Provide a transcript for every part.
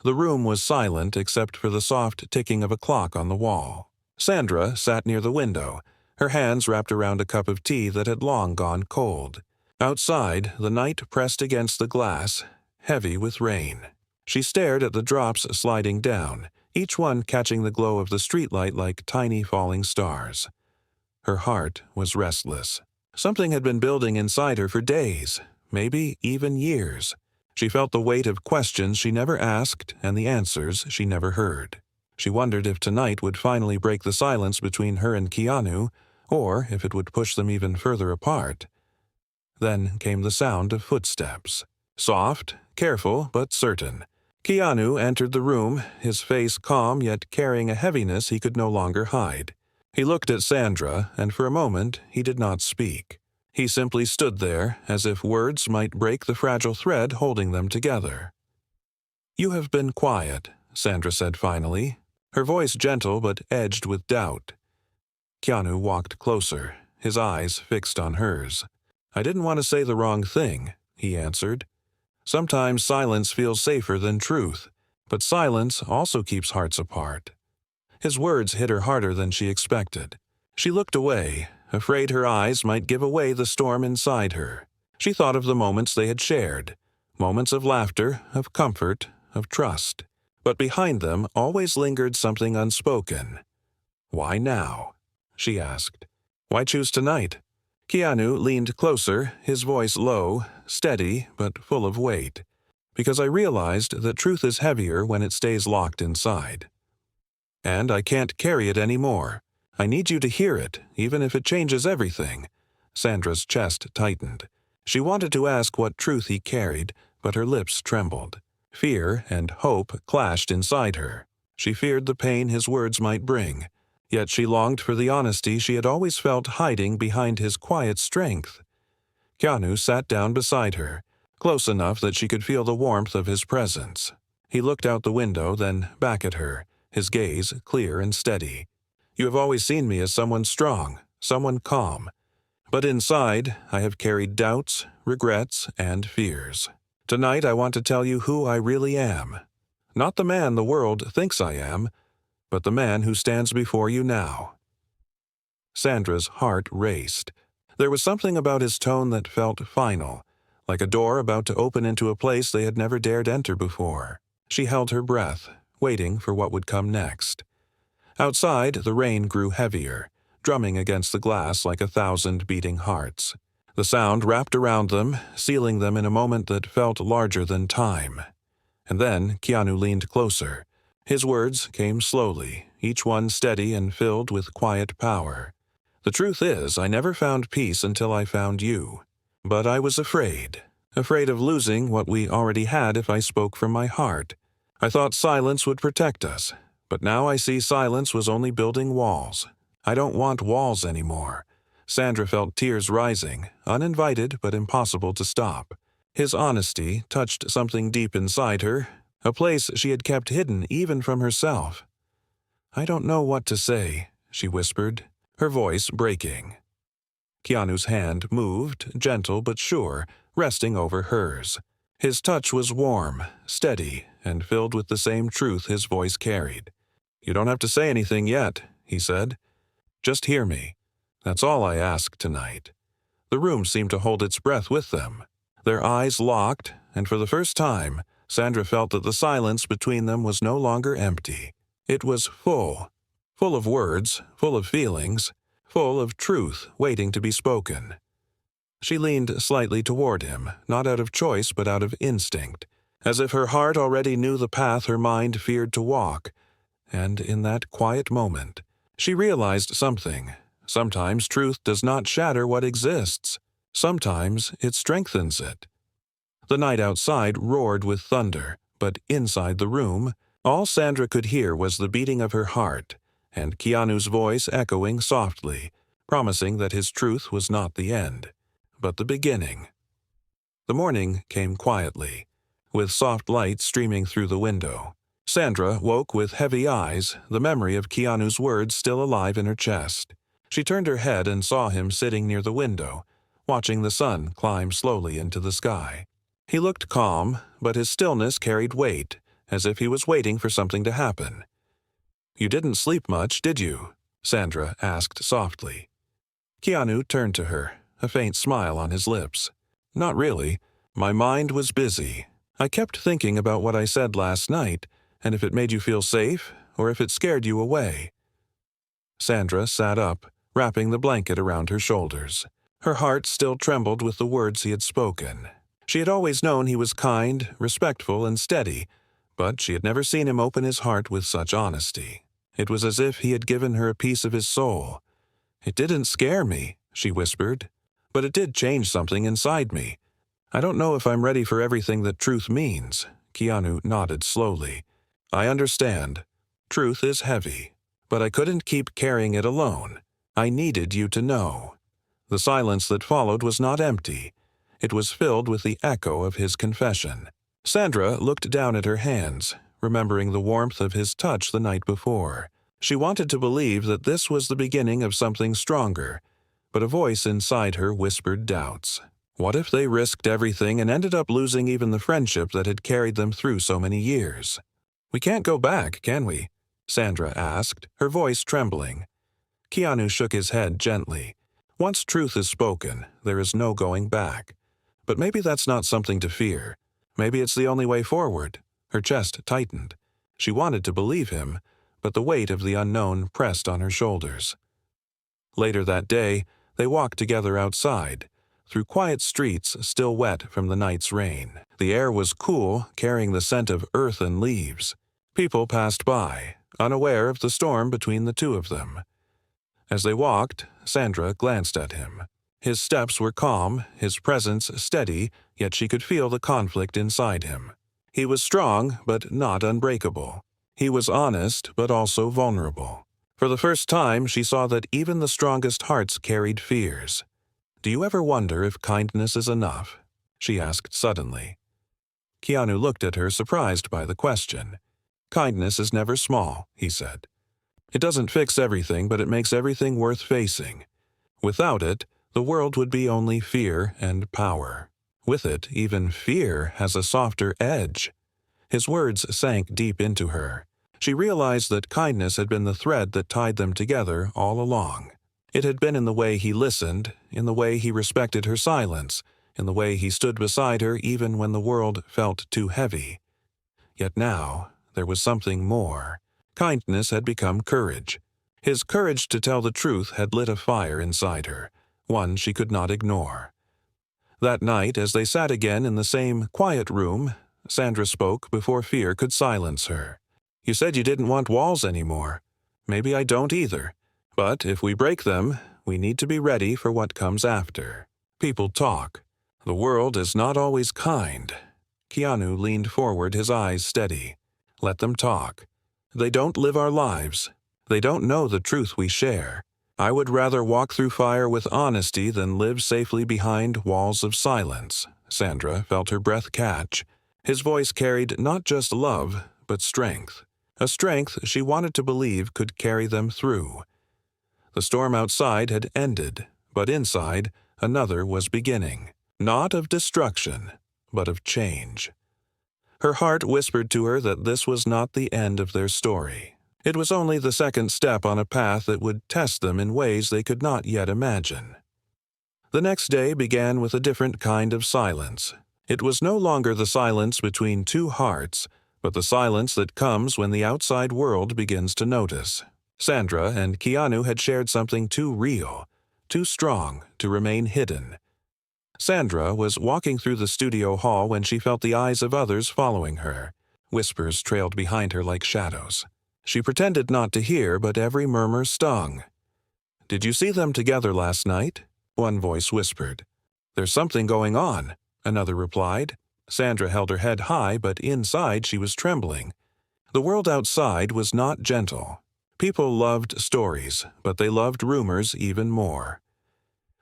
The room was silent except for the soft ticking of a clock on the wall. Sandra sat near the window, her hands wrapped around a cup of tea that had long gone cold. Outside, the night pressed against the glass, heavy with rain. She stared at the drops sliding down, each one catching the glow of the streetlight like tiny falling stars. Her heart was restless. Something had been building inside her for days, maybe even years. She felt the weight of questions she never asked and the answers she never heard. She wondered if tonight would finally break the silence between her and Keanu, or if it would push them even further apart. Then came the sound of footsteps. Soft, careful, but certain. Keanu entered the room, his face calm yet carrying a heaviness he could no longer hide. He looked at Sandra, and for a moment he did not speak. He simply stood there, as if words might break the fragile thread holding them together. "You have been quiet," Sandra said finally, her voice gentle but edged with doubt. Keanu walked closer, his eyes fixed on hers. "I didn't want to say the wrong thing," he answered. "Sometimes silence feels safer than truth, but silence also keeps hearts apart." His words hit her harder than she expected. She looked away, afraid her eyes might give away the storm inside her. She thought of the moments they had shared, moments of laughter, of comfort, of trust. But behind them always lingered something unspoken. "Why now?" she asked. "Why choose tonight?" Keanu leaned closer, his voice low, steady, but full of weight. "Because I realized that truth is heavier when it stays locked inside. And I can't carry it anymore. I need you to hear it, even if it changes everything." Sandra's chest tightened. She wanted to ask what truth he carried, but her lips trembled. Fear and hope clashed inside her. She feared the pain his words might bring, yet she longed for the honesty she had always felt hiding behind his quiet strength. Keanu sat down beside her, close enough that she could feel the warmth of his presence. He looked out the window, then back at her, his gaze clear and steady. "You have always seen me as someone strong, someone calm. But inside, I have carried doubts, regrets, and fears. Tonight I want to tell you who I really am. Not the man the world thinks I am, but the man who stands before you now." Sandra's heart raced. There was something about his tone that felt final, like a door about to open into a place they had never dared enter before. She held her breath, waiting for what would come next. Outside, the rain grew heavier, drumming against the glass like 1,000 beating hearts. The sound wrapped around them, sealing them in a moment that felt larger than time. And then Keanu leaned closer. His words came slowly, each one steady and filled with quiet power. "The truth is, I never found peace until I found you. But I was afraid of losing what we already had if I spoke from my heart. I thought silence would protect us, but now I see silence was only building walls. I don't want walls anymore." Sandra felt tears rising, uninvited but impossible to stop. His honesty touched something deep inside her, a place she had kept hidden even from herself. "I don't know what to say," she whispered, her voice breaking. Keanu's hand moved, gentle but sure, resting over hers. His touch was warm, steady, and filled with the same truth his voice carried. "You don't have to say anything yet," he said. "Just hear me. That's all I ask tonight." The room seemed to hold its breath with them. Their eyes locked, and for the first time, Sandra felt that the silence between them was no longer empty. It was full of words, full of feelings, full of truth waiting to be spoken. She leaned slightly toward him, not out of choice but out of instinct, as if her heart already knew the path her mind feared to walk. And in that quiet moment, she realized something. Sometimes truth does not shatter what exists. Sometimes it strengthens it. The night outside roared with thunder, but inside the room, all Sandra could hear was the beating of her heart, and Keanu's voice echoing softly, promising that his truth was not the end, but the beginning. The morning came quietly, with soft light streaming through the window. Sandra woke with heavy eyes, the memory of Keanu's words still alive in her chest. She turned her head and saw him sitting near the window, watching the sun climb slowly into the sky. He looked calm, but his stillness carried weight, as if he was waiting for something to happen. "You didn't sleep much, did you?" Sandra asked softly. Keanu turned to her, a faint smile on his lips. "Not really. My mind was busy. I kept thinking about what I said last night, and if it made you feel safe, or if it scared you away." Sandra sat up, wrapping the blanket around her shoulders. Her heart still trembled with the words he had spoken. She had always known he was kind, respectful, and steady, but she had never seen him open his heart with such honesty. It was as if he had given her a piece of his soul. "It didn't scare me," she whispered, "but it did change something inside me. I don't know if I'm ready for everything that truth means." Keanu nodded slowly. "I understand. Truth is heavy, but I couldn't keep carrying it alone. I needed you to know." The silence that followed was not empty. It was filled with the echo of his confession. Sandra looked down at her hands, remembering the warmth of his touch the night before. She wanted to believe that this was the beginning of something stronger, but a voice inside her whispered doubts. What if they risked everything and ended up losing even the friendship that had carried them through so many years? "We can't go back, can we?" Sandra asked, her voice trembling. Keanu shook his head gently. "Once truth is spoken, there is no going back. But maybe that's not something to fear. Maybe it's the only way forward." Her chest tightened. She wanted to believe him, but the weight of the unknown pressed on her shoulders. Later that day, they walked together outside, through quiet streets still wet from the night's rain. The air was cool, carrying the scent of earth and leaves. People passed by, unaware of the storm between the two of them. As they walked, Sandra glanced at him. His steps were calm, his presence steady, yet she could feel the conflict inside him. He was strong, but not unbreakable. He was honest, but also vulnerable. For the first time, she saw that even the strongest hearts carried fears. "Do you ever wonder if kindness is enough?" she asked suddenly. Keanu looked at her, surprised by the question. "Kindness is never small," he said. "It doesn't fix everything, but it makes everything worth facing. Without it, the world would be only fear and power. With it, even fear has a softer edge." His words sank deep into her. She realized that kindness had been the thread that tied them together all along. It had been in the way he listened, in the way he respected her silence, in the way he stood beside her even when the world felt too heavy. Yet now, there was something more. Kindness had become courage. His courage to tell the truth had lit a fire inside her, one she could not ignore. That night, as they sat again in the same quiet room, Sandra spoke before fear could silence her. "You said you didn't want walls anymore. Maybe I don't either. But if we break them, we need to be ready for what comes after. People talk. The world is not always kind." Keanu leaned forward, his eyes steady. "Let them talk. They don't live our lives. They don't know the truth we share. I would rather walk through fire with honesty than live safely behind walls of silence." Sandra felt her breath catch. His voice carried not just love, but strength. A strength she wanted to believe could carry them through. The storm outside had ended, but inside, another was beginning. Not of destruction, but of change. Her heart whispered to her that this was not the end of their story. It was only the second step on a path that would test them in ways they could not yet imagine. The next day began with a different kind of silence. It was no longer the silence between two hearts, but the silence that comes when the outside world begins to notice. Sandra and Keanu had shared something too real, too strong to remain hidden. Sandra was walking through the studio hall when she felt the eyes of others following her. Whispers trailed behind her like shadows. She pretended not to hear, but every murmur stung. "Did you see them together last night?" one voice whispered. "There's something going on," another replied. Sandra held her head high, but inside she was trembling. The world outside was not gentle. People loved stories, but they loved rumors even more.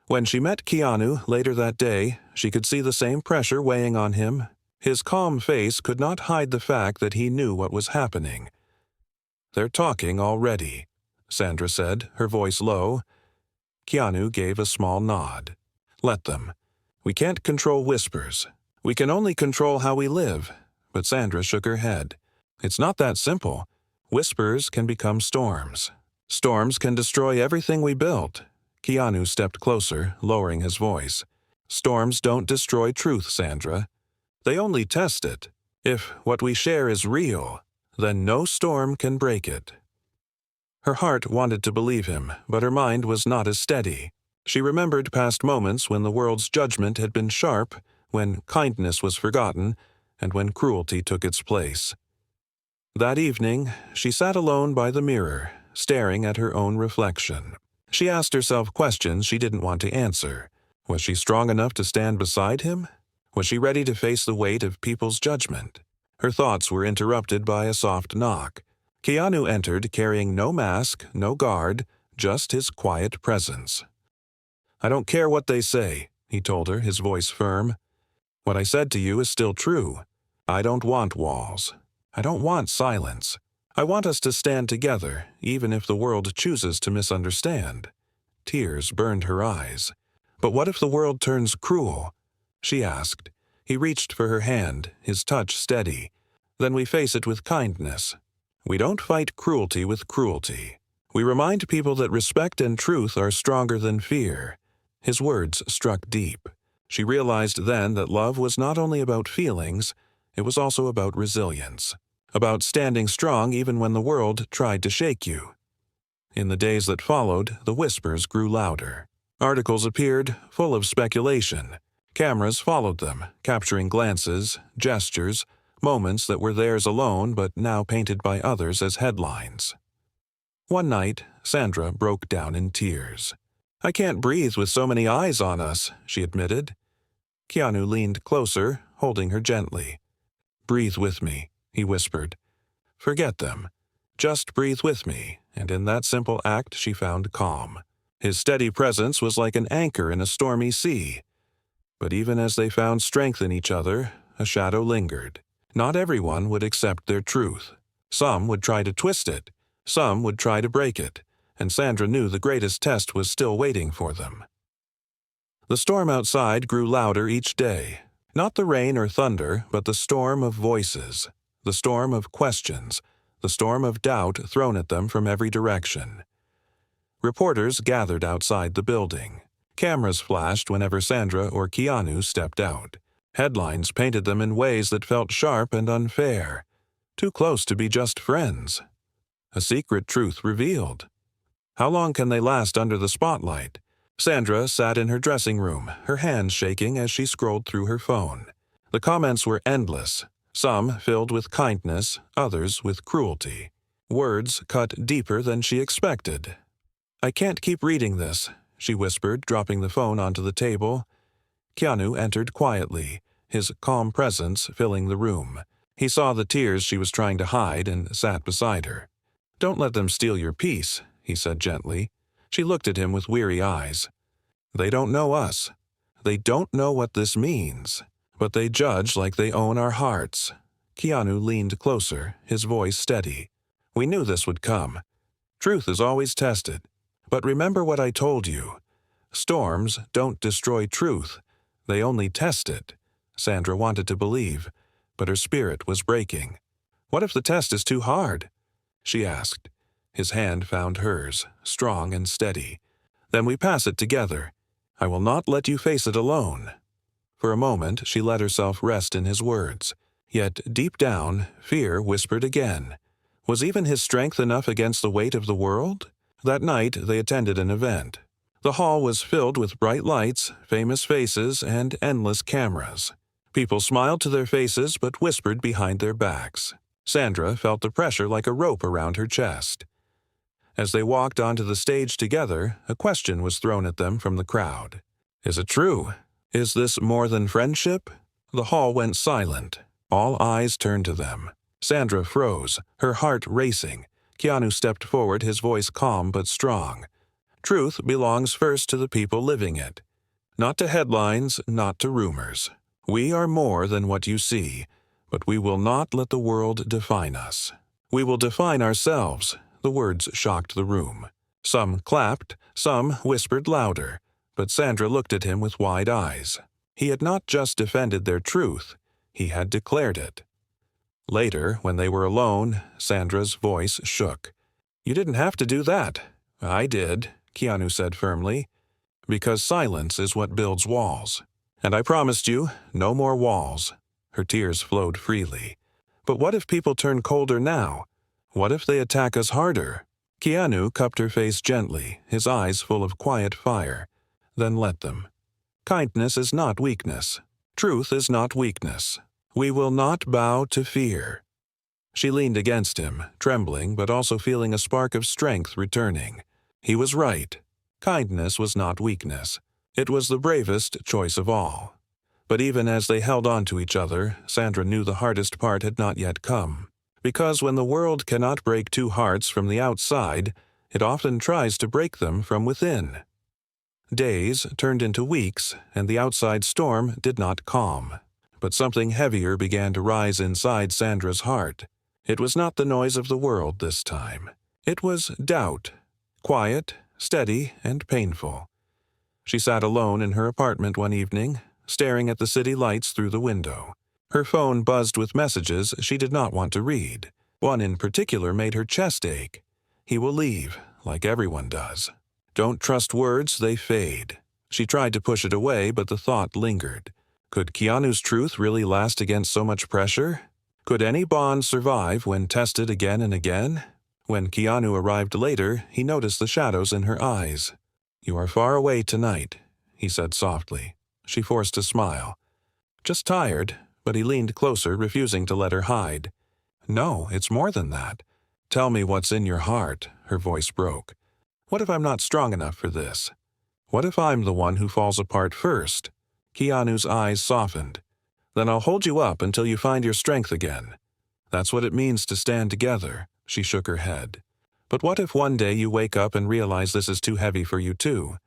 When she met Keanu later that day, she could see the same pressure weighing on him. His calm face could not hide the fact that he knew what was happening. "They're talking already," Sandra said, her voice low. Keanu gave a small nod. "Let them. We can't control whispers. We can only control how we live." But Sandra shook her head. It's not that simple. Whispers can become storms. Storms can destroy everything we built. Keanu stepped closer, lowering his voice. Storms don't destroy truth, Sandra. They only test it. If what we share is real, then no storm can break it. Her heart wanted to believe him, but her mind was not as steady. She remembered past moments when the world's judgment had been sharp, when kindness was forgotten, and when cruelty took its place. That evening, she sat alone by the mirror, staring at her own reflection. She asked herself questions she didn't want to answer. Was she strong enough to stand beside him? Was she ready to face the weight of people's judgment? Her thoughts were interrupted by a soft knock. Keanu entered carrying no mask, no guard, just his quiet presence. "I don't care what they say," he told her, his voice firm. "What I said to you is still true. I don't want walls. I don't want silence. I want us to stand together, even if the world chooses to misunderstand." Tears burned her eyes. "But what if the world turns cruel?" she asked. He reached for her hand, his touch steady. "Then we face it with kindness. We don't fight cruelty with cruelty. We remind people that respect and truth are stronger than fear." His words struck deep. She realized then that love was not only about feelings, it was also about resilience, about standing strong even when the world tried to shake you. In the days that followed, the whispers grew louder. Articles appeared, full of speculation. Cameras followed them, capturing glances, gestures, moments that were theirs alone but now painted by others as headlines. One night, Sandra broke down in tears. "I can't breathe with so many eyes on us," she admitted. Keanu leaned closer, holding her gently. "Breathe with me," he whispered. "Forget them. Just breathe with me," and in that simple act she found calm. His steady presence was like an anchor in a stormy sea. But even as they found strength in each other, a shadow lingered. Not everyone would accept their truth. Some would try to twist it. Some would try to break it. And Sandra knew the greatest test was still waiting for them. The storm outside grew louder each day. Not the rain or thunder, but the storm of voices. The storm of questions. The storm of doubt thrown at them from every direction. Reporters gathered outside the building. Cameras flashed whenever Sandra or Keanu stepped out. Headlines painted them in ways that felt sharp and unfair. Too close to be just friends. A secret truth revealed. How long can they last under the spotlight? Sandra sat in her dressing room, her hands shaking as she scrolled through her phone. The comments were endless, some filled with kindness, others with cruelty. Words cut deeper than she expected. "I can't keep reading this," she whispered, dropping the phone onto the table. Keanu entered quietly, his calm presence filling the room. He saw the tears she was trying to hide and sat beside her. "Don't let them steal your peace," he said gently. She looked at him with weary eyes. "They don't know us. They don't know what this means. But they judge like they own our hearts." Keanu leaned closer, his voice steady. "We knew this would come. Truth is always tested. But remember what I told you. Storms don't destroy truth. They only test it." Sandra wanted to believe, but her spirit was breaking. "What if the test is too hard?" she asked. His hand found hers, strong and steady. "Then we pass it together. I will not let you face it alone." For a moment, she let herself rest in his words. Yet, deep down, fear whispered again. Was even his strength enough against the weight of the world? That night, they attended an event. The hall was filled with bright lights, famous faces, and endless cameras. People smiled to their faces but whispered behind their backs. Sandra felt the pressure like a rope around her chest. As they walked onto the stage together, a question was thrown at them from the crowd. "Is it true? Is this more than friendship?" The hall went silent. All eyes turned to them. Sandra froze, her heart racing. Keanu stepped forward, his voice calm but strong. "Truth belongs first to the people living it. Not to headlines, not to rumors. We are more than what you see, but we will not let the world define us. We will define ourselves." The words shocked the room. Some clapped, some whispered louder, but Sandra looked at him with wide eyes. He had not just defended their truth, he had declared it. Later, when they were alone, Sandra's voice shook. "You didn't have to do that." "I did," Keanu said firmly, "because silence is what builds walls. And I promised you, no more walls." Her tears flowed freely. "But what if people turn colder now? What if they attack us harder?" Keanu cupped her face gently, his eyes full of quiet fire. "Then let them. Kindness is not weakness. Truth is not weakness. We will not bow to fear." She leaned against him, trembling but also feeling a spark of strength returning. He was right. Kindness was not weakness. It was the bravest choice of all. But even as they held on to each other, Sandra knew the hardest part had not yet come. Because when the world cannot break two hearts from the outside, it often tries to break them from within. Days turned into weeks, and the outside storm did not calm. But something heavier began to rise inside Sandra's heart. It was not the noise of the world this time. It was doubt, quiet, steady, and painful. She sat alone in her apartment one evening, staring at the city lights through the window. Her phone buzzed with messages she did not want to read. One in particular made her chest ache. He will leave, like everyone does. Don't trust words, they fade. She tried to push it away, but the thought lingered. Could Keanu's truth really last against so much pressure? Could any bond survive when tested again and again? When Keanu arrived later, he noticed the shadows in her eyes. "You are far away tonight," he said softly. She forced a smile. "Just tired," but he leaned closer, refusing to let her hide. "No, it's more than that. Tell me what's in your heart," her voice broke. "What if I'm not strong enough for this? What if I'm the one who falls apart first?" Keanu's eyes softened. "Then I'll hold you up until you find your strength again. That's what it means to stand together." She shook her head. "But what if one day you wake up and realize this is too heavy for you too?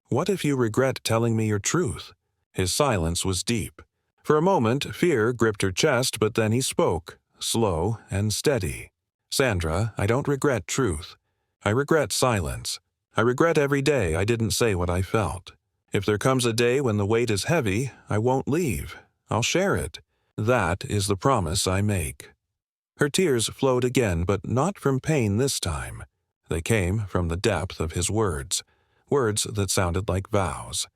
What if you regret telling me your truth?" His silence was deep. For a moment, fear gripped her chest, but then he spoke, slow and steady. "Sandra, I don't regret truth. I regret silence. I regret every day I didn't say what I felt. If there comes a day when the weight is heavy, I won't leave. I'll share it. That is the promise I make." Her tears flowed again, but not from pain this time. They came from the depth of his words, words that sounded like vows.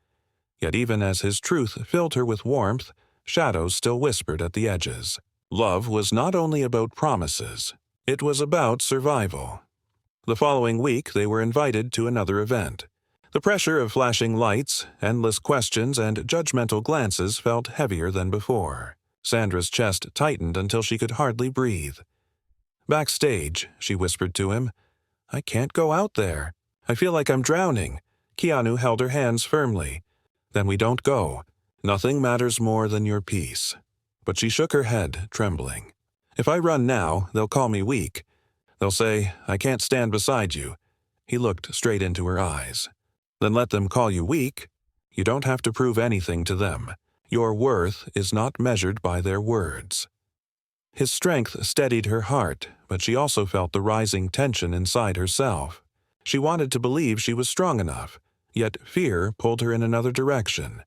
Yet even as his truth filled her with warmth, shadows still whispered at the edges. Love was not only about promises. It was about survival. The following week they were invited to another event. The pressure of flashing lights, endless questions, and judgmental glances felt heavier than before. Sandra's chest tightened until she could hardly breathe. "Backstage," she whispered to him. "I can't go out there. I feel like I'm drowning." Keanu held her hands firmly. "Then we don't go. Nothing matters more than your peace." But she shook her head, trembling. "If I run now, they'll call me weak. They'll say, I can't stand beside you." He looked straight into her eyes. "Then let them call you weak. You don't have to prove anything to them. Your worth is not measured by their words." His strength steadied her heart, but she also felt the rising tension inside herself. She wanted to believe she was strong enough, yet fear pulled her in another direction.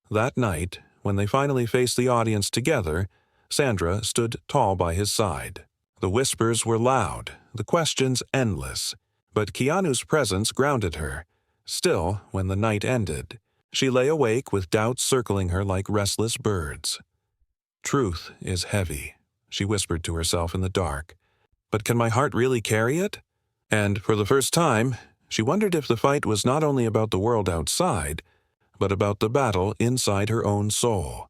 That night, when they finally faced the audience together, Sandra stood tall by his side. The whispers were loud, the questions endless, but Keanu's presence grounded her. Still, when the night ended, she lay awake with doubts circling her like restless birds. "Truth is heavy," she whispered to herself in the dark. "But can my heart really carry it?" And for the first time, she wondered if the fight was not only about the world outside, but about the battle inside her own soul.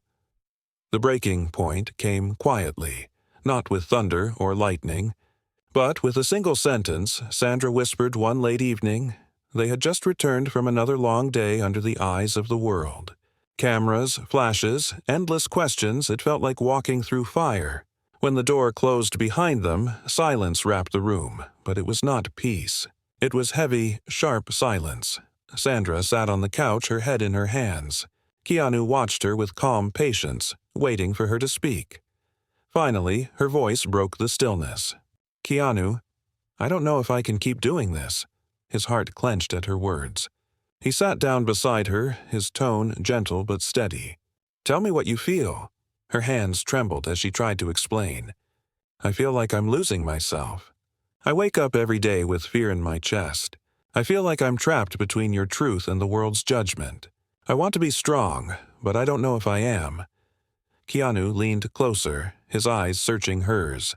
The breaking point came quietly, not with thunder or lightning, but with a single sentence Sandra whispered one late evening. They had just returned from another long day under the eyes of the world. Cameras, flashes, endless questions, it felt like walking through fire. When the door closed behind them, silence wrapped the room, but it was not peace. It was heavy, sharp silence. Sandra sat on the couch, her head in her hands. Keanu watched her with calm patience, waiting for her to speak. Finally, her voice broke the stillness. "Keanu, I don't know if I can keep doing this." His heart clenched at her words. He sat down beside her, his tone gentle but steady. "Tell me what you feel." Her hands trembled as she tried to explain. I feel like I'm losing myself. I wake up every day with fear in my chest. I feel like I'm trapped between your truth and the world's judgment. I want to be strong, but I don't know if I am." Keanu leaned closer, his eyes searching hers.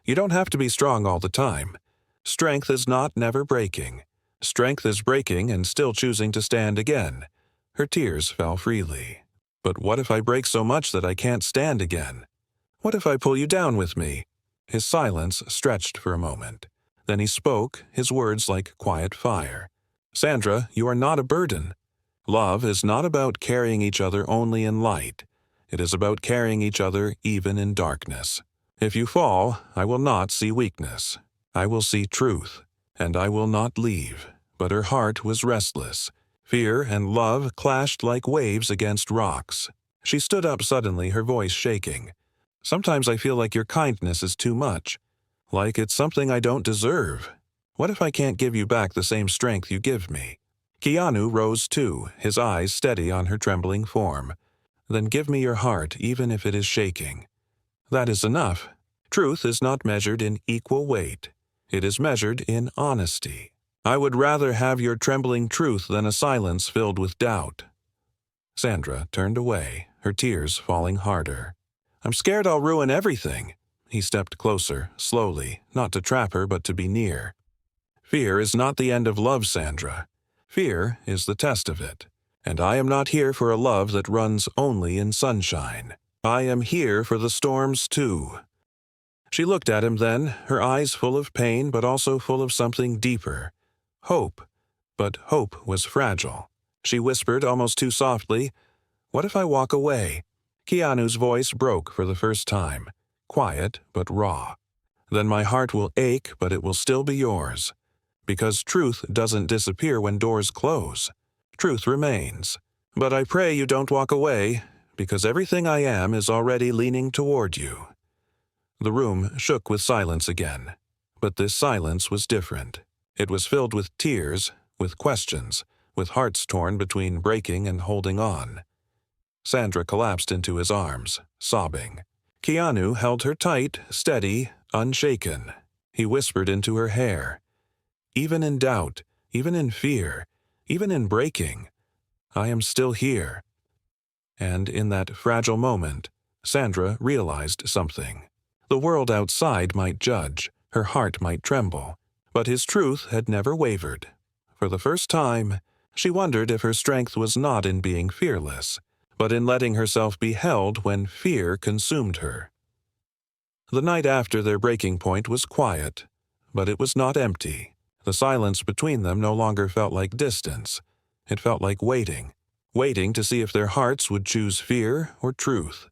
"You don't have to be strong all the time. Strength is not never breaking. Strength is breaking and still choosing to stand again." Her tears fell freely. "But what if I break so much that I can't stand again? What if I pull you down with me?" His silence stretched for a moment. Then he spoke, his words like quiet fire. "Sandra, you are not a burden. Love is not about carrying each other only in light. It is about carrying each other even in darkness. If you fall, I will not see weakness. I will see truth, and I will not leave." But her heart was restless. Fear and love clashed like waves against rocks. She stood up suddenly, her voice shaking. "Sometimes I feel like your kindness is too much. Like it's something I don't deserve. What if I can't give you back the same strength you give me?" Keanu rose too, his eyes steady on her trembling form. "Then give me your heart, even if it is shaking." "That is enough. Truth is not measured in equal weight. It is measured in honesty. I would rather have your trembling truth than a silence filled with doubt." Sandra turned away, her tears falling harder. "I'm scared I'll ruin everything." He stepped closer, slowly, not to trap her but to be near. "Fear is not the end of love, Sandra. Fear is the test of it. And I am not here for a love that runs only in sunshine. I am here for the storms too." She looked at him then, her eyes full of pain but also full of something deeper. Hope. But hope was fragile. She whispered almost too softly, "What if I walk away?" Keanu's voice broke for the first time, quiet but raw. "Then my heart will ache, but it will still be yours. Because truth doesn't disappear when doors close. Truth remains. But I pray you don't walk away, because everything I am is already leaning toward you." The room shook with silence again. But this silence was different. It was filled with tears, with questions, with hearts torn between breaking and holding on. Sandra collapsed into his arms, sobbing. Keanu held her tight, steady, unshaken. He whispered into her hair, "Even in doubt, even in fear, even in breaking, I am still here." And in that fragile moment, Sandra realized something. The world outside might judge, her heart might tremble, but his truth had never wavered. For the first time, she wondered if her strength was not in being fearless, but in letting herself be held when fear consumed her. The night after their breaking point was quiet, but it was not empty. The silence between them no longer felt like distance. It felt like waiting to see if their hearts would choose fear or truth.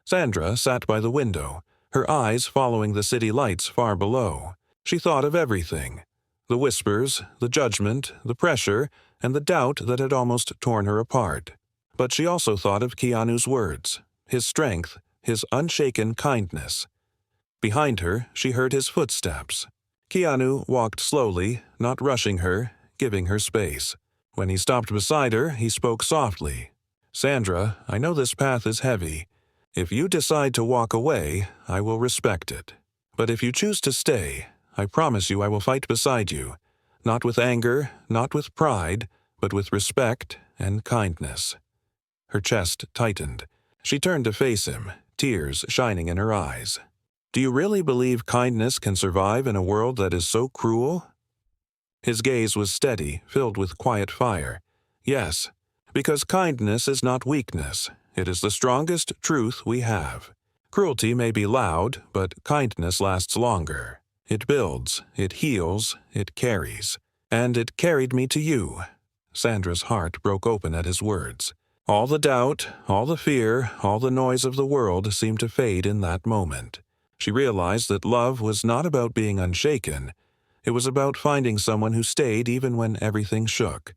Sandra sat by the window, her eyes following the city lights far below. She thought of everything: the whispers, the judgment, the pressure, and the doubt that had almost torn her apart. But she also thought of Keanu's words, his strength, his unshaken kindness. Behind her, she heard his footsteps. Keanu walked slowly, not rushing her, giving her space. When he stopped beside her, he spoke softly. "Sandra, I know this path is heavy. If you decide to walk away, I will respect it. But if you choose to stay, I promise you I will fight beside you, not with anger, not with pride, but with respect and kindness." Her chest tightened. She turned to face him, tears shining in her eyes. "Do you really believe kindness can survive in a world that is so cruel?" His gaze was steady, filled with quiet fire. "Yes, because kindness is not weakness. It is the strongest truth we have. Cruelty may be loud, but kindness lasts longer. It builds, it heals, it carries. And it carried me to you." Sandra's heart broke open at his words. All the doubt, all the fear, all the noise of the world seemed to fade in that moment. She realized that love was not about being unshaken. It was about finding someone who stayed even when everything shook.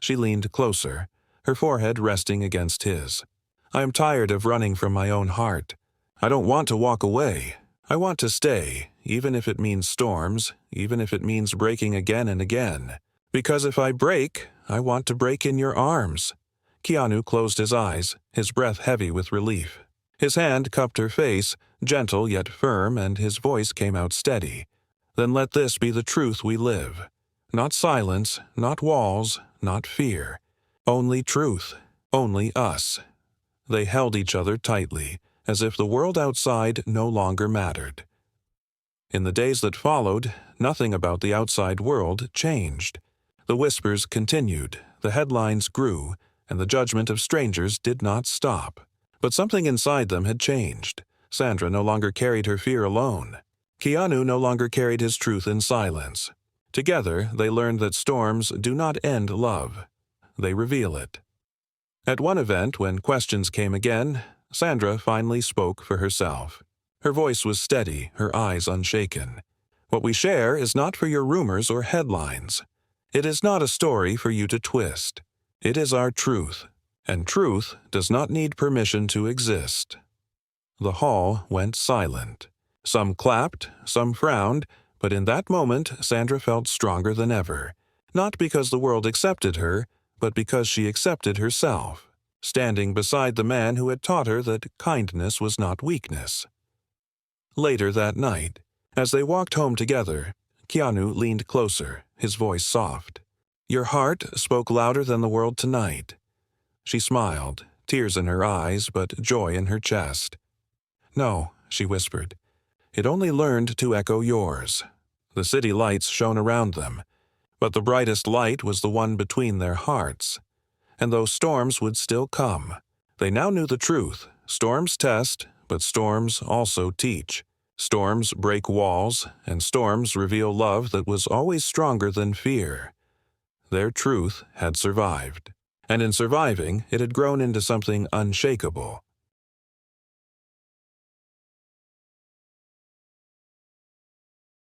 She leaned closer, her forehead resting against his. "I am tired of running from my own heart. I don't want to walk away. I want to stay, even if it means storms, even if it means breaking again and again. Because if I break, I want to break in your arms." Keanu closed his eyes, his breath heavy with relief. His hand cupped her face, gentle yet firm, and his voice came out steady. "Then let this be the truth we live. Not silence, not walls, not fear. Only truth, only us." They held each other tightly, as if the world outside no longer mattered. In the days that followed, nothing about the outside world changed. The whispers continued, the headlines grew, and the judgment of strangers did not stop. But something inside them had changed. Sandra no longer carried her fear alone. Keanu no longer carried his truth in silence. Together, they learned that storms do not end love. They reveal it. At one event, when questions came again, Sandra finally spoke for herself. Her voice was steady, her eyes unshaken. "What we share is not for your rumors or headlines. It is not a story for you to twist. It is our truth, and truth does not need permission to exist." The hall went silent. Some clapped, some frowned, but in that moment Sandra felt stronger than ever. Not because the world accepted her, but because she accepted herself, standing beside the man who had taught her that kindness was not weakness. Later that night, as they walked home together, Keanu leaned closer, his voice soft. "Your heart spoke louder than the world tonight." She smiled, tears in her eyes, but joy in her chest. "No," she whispered. "It only learned to echo yours." The city lights shone around them, but the brightest light was the one between their hearts. And though storms would still come, they now knew the truth. Storms test, but storms also teach. Storms break walls, and storms reveal love that was always stronger than fear. Their truth had survived, and in surviving, it had grown into something unshakable.